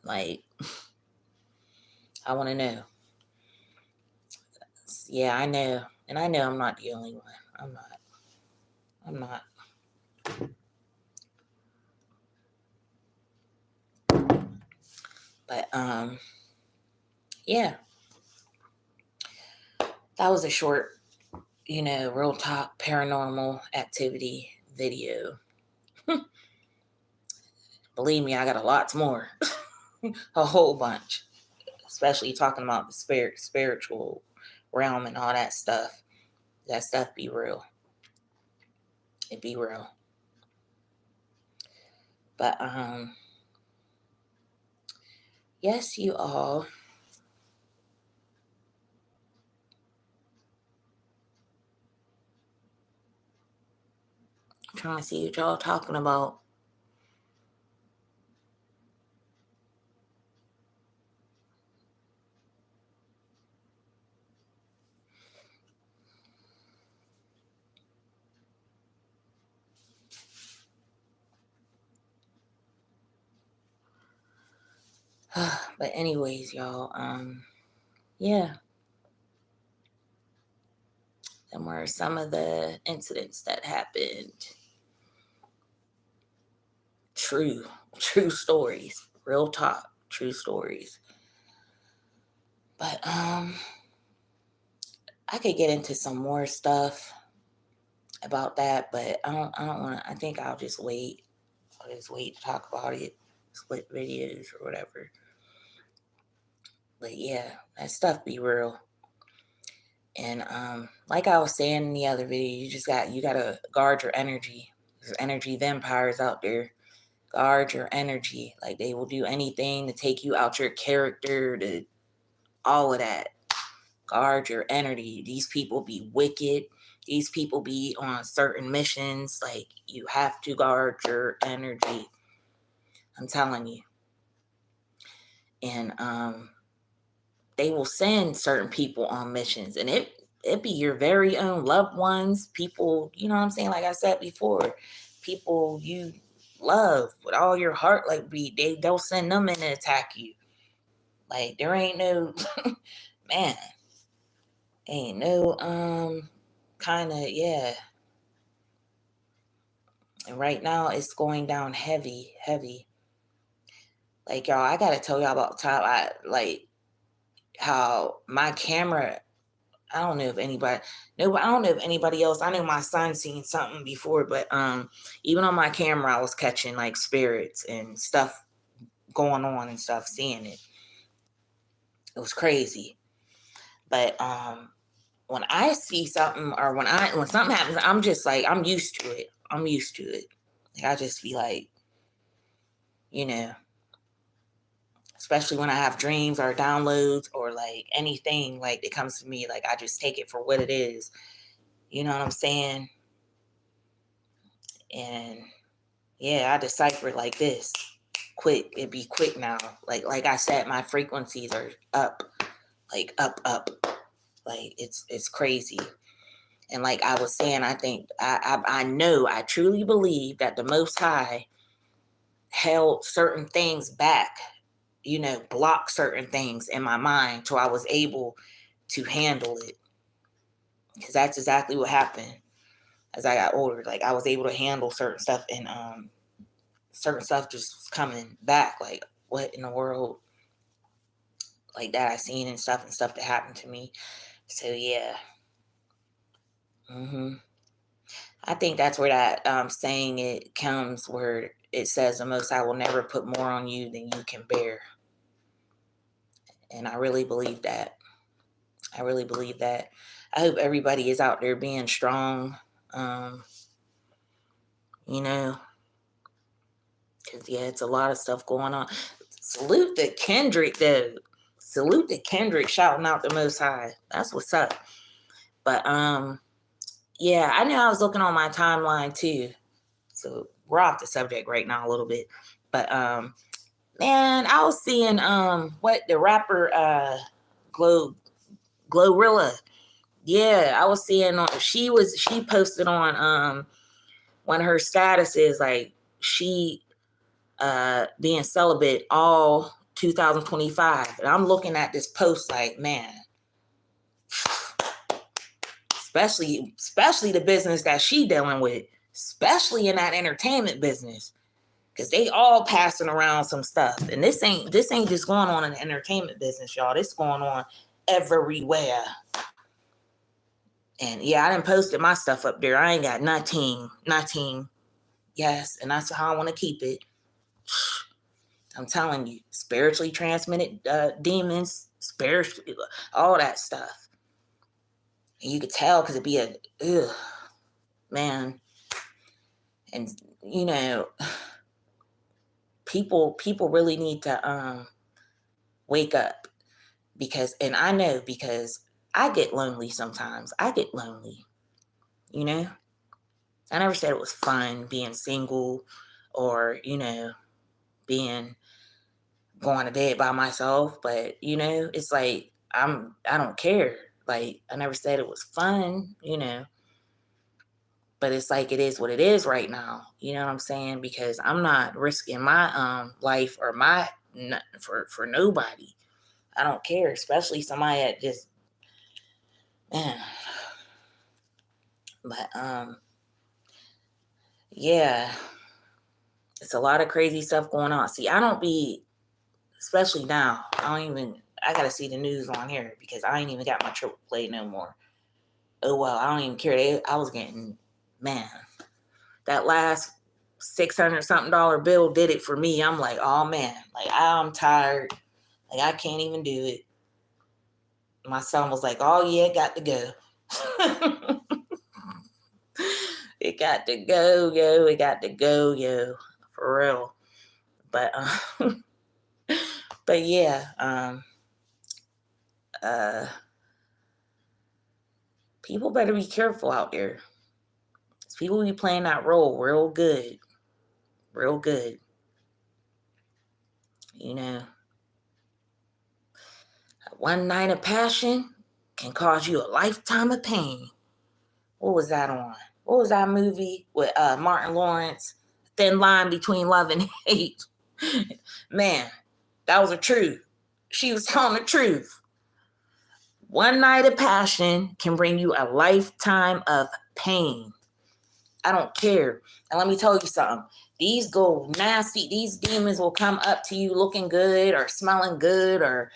Like, I want to know. Yeah, I know. And I know I'm not the only one. I'm not. But yeah. That was a short, real talk paranormal activity video. Believe me, I got a lot more. A whole bunch. Especially talking about the spiritual realm and all that stuff. That stuff be real. It be real. But yes, you all. I'm trying to see what y'all talking about. But anyways, y'all, yeah. Them were some of the incidents that happened. True stories. Real talk. True stories. But I could get into some more stuff about that, but I don't want to. I think I'll just wait. I'll just wait to talk about it. Split videos or whatever. But yeah, that stuff be real. And like I was saying in the other video, you gotta guard your energy. There's energy vampires out there. Guard your energy. Like, they will do anything to take you out your character, to all of that. Guard your energy. These people be wicked. These people be on certain missions. Like, you have to guard your energy. I'm telling you. And they will send certain people on missions, and it be your very own loved ones, people, you know what I'm saying? Like I said before, people you love with all your heart, like they'll send them in to attack you. Like there ain't no man, ain't no kind of, yeah. And right now it's going down heavy. Like y'all, I gotta tell y'all about time I like how my camera, I don't know if anybody, no, I don't know if anybody else. I know my son seen something before, but even on my camera, I was catching like spirits and stuff going on and stuff, seeing it. It was crazy. But when I see something or when something happens, I'm just like, I'm used to it. Like I just be like, you know, especially when I have dreams or downloads or like anything like that comes to me, like I just take it for what it is. You know what I'm saying? And yeah, I decipher it like this. Quick. It'd be quick now. Like I said, my frequencies are up. Like up. Like it's crazy. And like I was saying, I think I know, I truly believe that the Most High held certain things back, you know, blocked certain things in my mind till I was able to handle it. Because that's exactly what happened as I got older. Like I was able to handle certain stuff, and certain stuff just was coming back. Like what in the world, like that I seen and stuff that happened to me. So yeah. I think that's where that saying it comes, where it says the Most High will never put more on you than you can bear. And I really believe that. I hope everybody is out there being strong. You know, because yeah, it's a lot of stuff going on. Salute to Kendrick though. Salute to Kendrick shouting out the Most High. That's what's up. But yeah, I knew I was looking on my timeline too. So we're off the subject right now a little bit. But man, I was seeing what the rapper Glorilla. Yeah, I was seeing she posted on one of her statuses, like she being celibate all 2025. And I'm looking at this post like, man, especially the business that she dealing with, especially in that entertainment business, because they all passing around some stuff. And this ain't just going on in the entertainment business, y'all. This going on everywhere. And yeah, I done posted my stuff up there. I ain't got nothing. Yes, and that's how I want to keep it. I'm telling you, spiritually transmitted demons, spiritually, all that stuff. And you could tell because it'd be man. And you know, people really need to wake up, because I know, because I get lonely sometimes. You know. I never said it was fun being single or, you know, going to bed by myself, but you know, it's like I don't care. Like I never said it was fun, you know. But it's like it is what it is right now. You know what I'm saying? Because I'm not risking my life or my for nobody. I don't care, especially somebody that just, man. But yeah, it's a lot of crazy stuff going on. See, I don't be, especially now, I gotta see the news on here because I ain't even got my triple play no more. Oh well, I don't even care. I was getting, man, that last $600 something bill did it for me. I'm like, oh man, like I'm tired. Like I can't even do it. My son was like, oh yeah, it got to go. It got to go, yo. It got to go, yo. For real. But but yeah, people better be careful out there. People be playing that role real good. Real good. You know. One night of passion can cause you a lifetime of pain. What was that on? What was that movie with Martin Lawrence? Thin line between love and hate. Man, that was the truth. She was telling the truth. One night of passion can bring you a lifetime of pain. I don't care. And let me tell you something. These go nasty. These demons will come up to you looking good or smelling good or,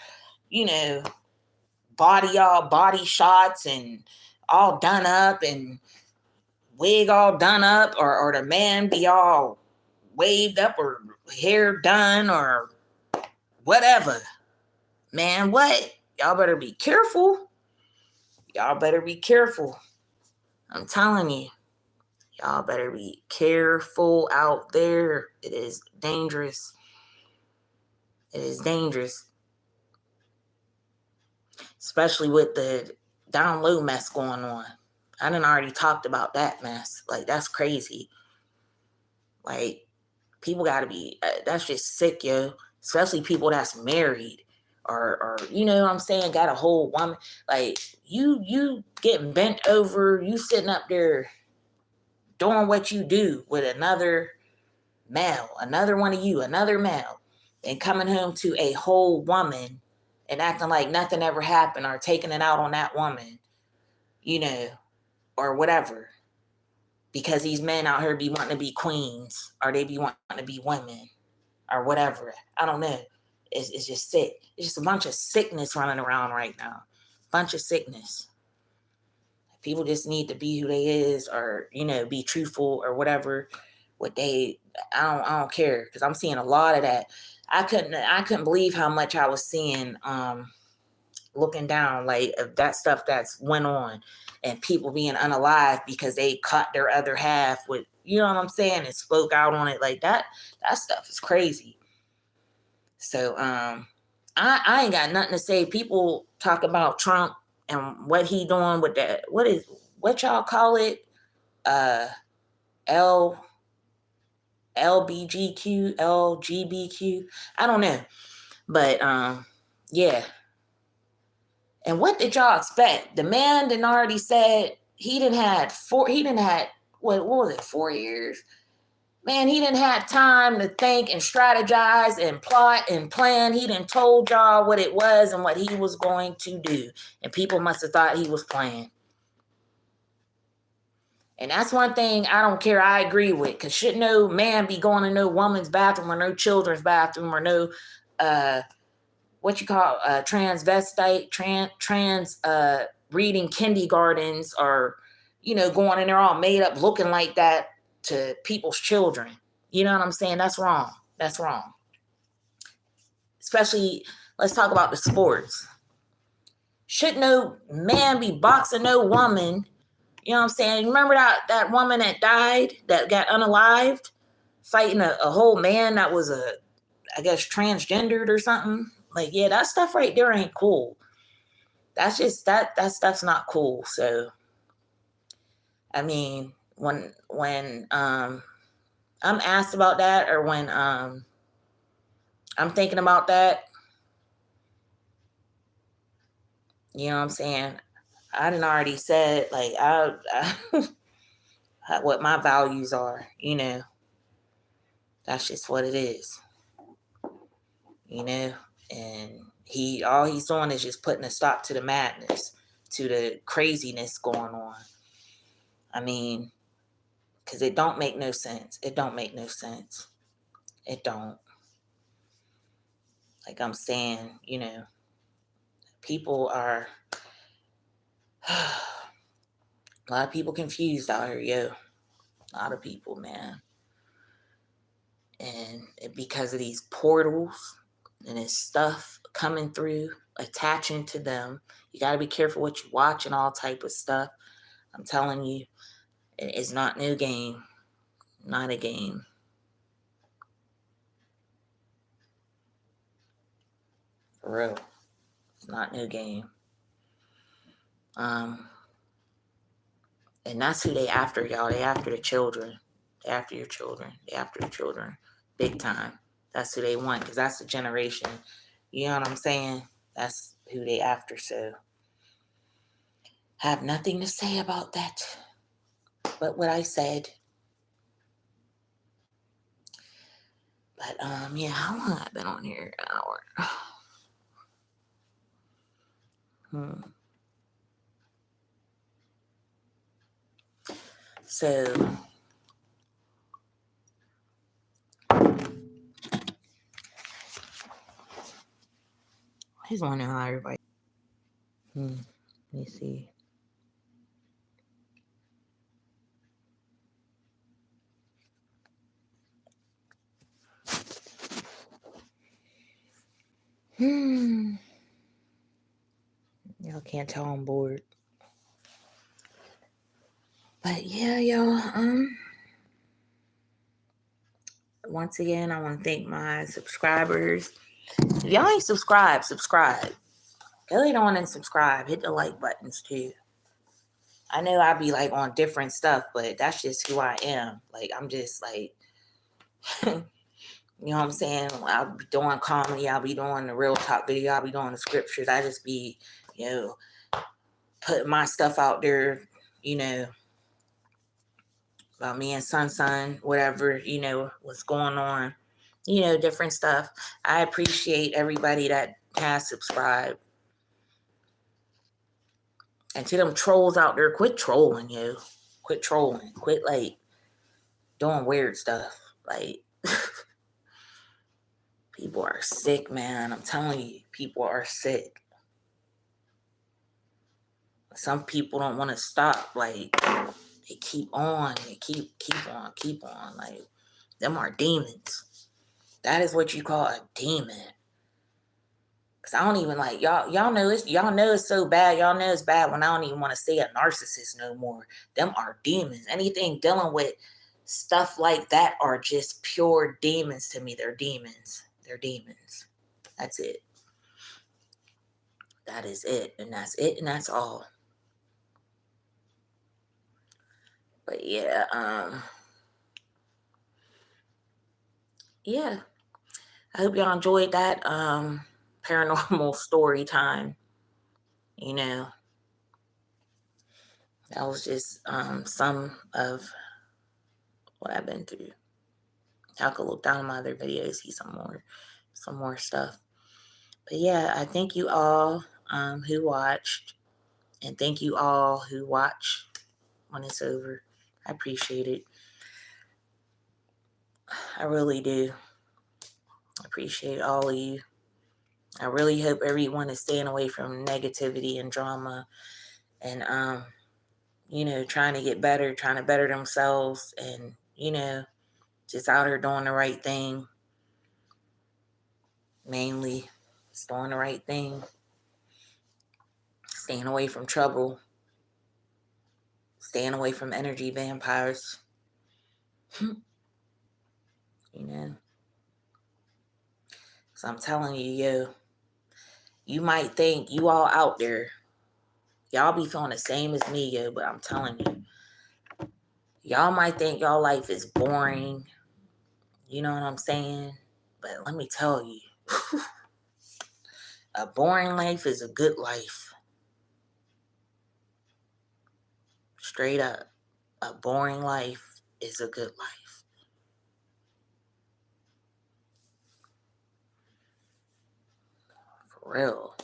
body shots and all done up and wig all done up or the man be all waved up or hair done or whatever. Man, what? Y'all better be careful. Y'all better be careful. I'm telling you. Y'all better be careful out there. It is dangerous. It is dangerous. Especially with the down low mess going on. I done already talked about that mess. Like, that's crazy. Like, people gotta be, that's just sick, yo. Especially people that's married or you know what I'm saying, got a whole woman. Like, you getting bent over, you sitting up there doing what you do with another male, another one of you, another male, and coming home to a whole woman and acting like nothing ever happened or taking it out on that woman, or whatever. Because these men out here be wanting to be queens or they be wanting to be women or whatever. I don't know. It's just sick. It's just a bunch of sickness running around right now. Bunch of sickness. People just need to be who they is or, be truthful or whatever. I don't care because I'm seeing a lot of that. I couldn't believe how much I was seeing looking down, like that stuff that's went on and people being unalive because they caught their other half with, you know what I'm saying, and spoke out on it. Like that stuff is crazy. So I ain't got nothing to say. People talk about Trump and what he doing with that. What y'all call it? LGBTQ. I don't know. But yeah. And what did y'all expect? The man didn't already said he didn't had 4 years? Man, he didn't have time to think and strategize and plot and plan. He didn't told y'all what it was and what he was going to do. And people must have thought he was playing. And that's one thing I don't care. I agree with. Because should no man be going to no woman's bathroom or no children's bathroom or no, transvestite, trans reading kindergartens or, going in there all made up looking like that to people's children. You know what I'm saying? That's wrong. That's wrong. Especially, let's talk about the sports. Should no man be boxing no woman? You know what I'm saying? Remember that woman that died, that got unalived, fighting a whole man that was I guess transgendered or something? Like, yeah, that stuff right there ain't cool. That's just that stuff's not cool. So I mean, when I'm asked about that or when I'm thinking about that, you know what I'm saying? I done already said, like, I what my values are, That's just what it is, And all he's doing is just putting a stop to the madness, to the craziness going on. I mean, because it don't make no sense. It don't make no sense. It don't. Like I'm saying, people are a lot of people confused out here, yo. A lot of people, man. And because of these portals and this stuff coming through, attaching to them, you got to be careful what you watch and all type of stuff. I'm telling you, it's not no game. Not a game. For real. It's not no game. And that's who they after, y'all. They after the children. They after your children. They after the children. Big time. That's who they want, because that's the generation. You know what I'm saying? That's who they after. So have nothing to say about that but what I said. But yeah, how long have I been on here? An hour. So I just want to know how everybody. Let me see. Y'all can't tell I'm bored. But yeah, y'all. Once again, I want to thank my subscribers. If y'all ain't subscribed, subscribe. Go on and subscribe. Hit the like buttons too. I know I be like on different stuff, but that's just who I am. Like I'm just like, you know what I'm saying? I'll be doing comedy. I'll be doing the real talk video. I'll be doing the scriptures. I just be, putting my stuff out there, about me and Sun, whatever, what's going on, different stuff. I appreciate everybody that has subscribed. And to them trolls out there, quit trolling, Quit trolling. Quit, like, doing weird stuff. Like, people are sick, man. I'm telling you, people are sick. Some people don't want to stop. Like, they keep on. They keep on. Like, them are demons. That is what you call a demon. Cause I don't even like y'all know it's so bad. Y'all know it's bad when I don't even want to say a narcissist no more. Them are demons. Anything dealing with stuff like that are just pure demons to me. They're demons. They're demons. That's it. That is it. And that's it. And that's all. But yeah, yeah. I hope y'all enjoyed that paranormal story time. That was just some of what I've been through. Y'all could look down my other videos, see some more stuff. But yeah, I thank you all who watched, and thank you all who watch when it's over. I appreciate it. I really do. I appreciate all of you. I really hope everyone is staying away from negativity and drama, and trying to get better, trying to better themselves, and just out here doing the right thing. Mainly, just doing the right thing. Staying away from trouble. Staying away from energy vampires. So I'm telling you, you might think you all out there, y'all be feeling the same as me, but I'm telling you, y'all might think y'all life is boring. You know what I'm saying? But let me tell you, a boring life is a good life. Straight up. A boring life is a good life. For real.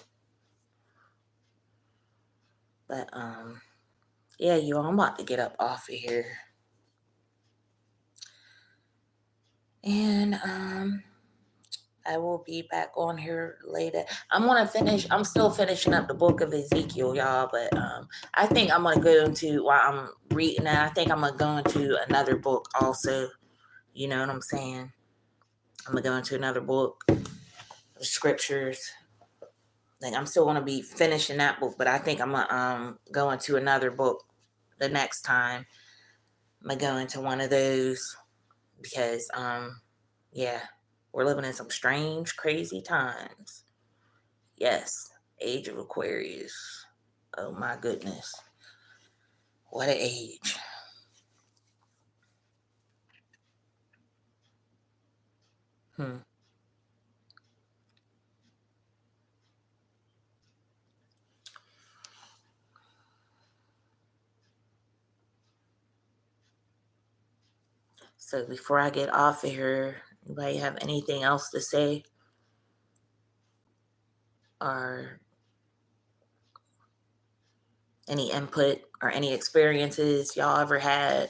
But yeah, I'm about to get up off of here. And I will be back on here later. I'm still finishing up the book of Ezekiel, y'all, but I think I'm gonna go into, while I'm reading that, I think I'm gonna go into another book also. You know what I'm saying? I'm gonna go into another book, the scriptures. Like, I'm still gonna be finishing that book, but I think I'm gonna go into another book the next time. I'm gonna go into one of those because yeah, we're living in some strange, crazy times. Yes, age of Aquarius. Oh my goodness. What an age. So before I get off of here, anybody have anything else to say? Or any input or any experiences y'all ever had?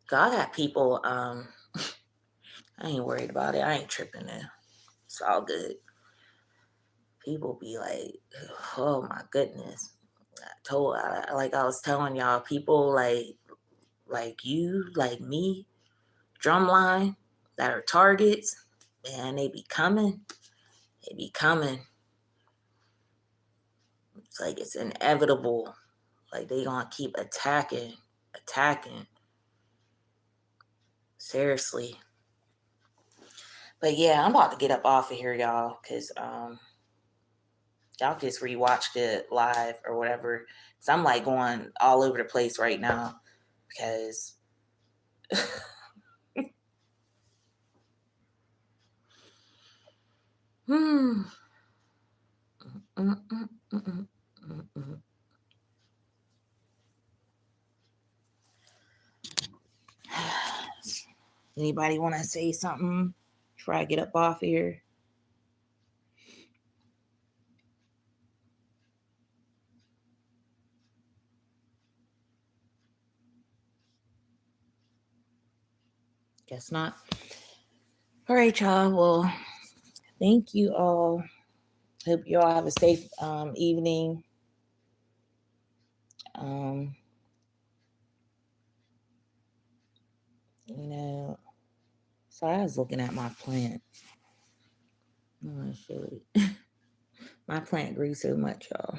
God got people, I ain't worried about it. I ain't tripping now. It's all good. People be like, oh my goodness. Like I was telling y'all, people like you, like me, drumline that are targets, man, they be coming. They be coming. It's like it's inevitable. Like they gonna keep attacking. Seriously. But yeah, I'm about to get up off of here, y'all, because y'all just rewatched it live or whatever. So I'm like going all over the place right now because Anybody want to say something before I get up off here? Guess not. All right, y'all. Well, thank you all. Hope you all have a safe evening. You know, sorry, I was looking at my plant. Oh, shit. My plant grew so much, y'all.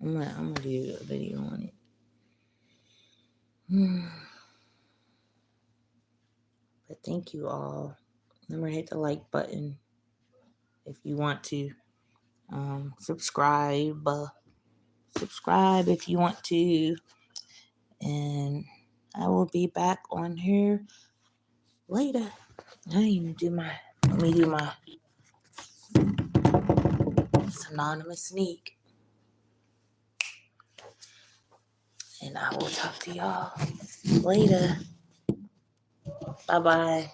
I'm gonna do a video on it. But thank you all. Remember to hit the like button if you want to. Subscribe. Subscribe if you want to. And I will be back on here later. I ain't do my, let me do my synonymous sneak. And I will talk to y'all later. Bye-bye.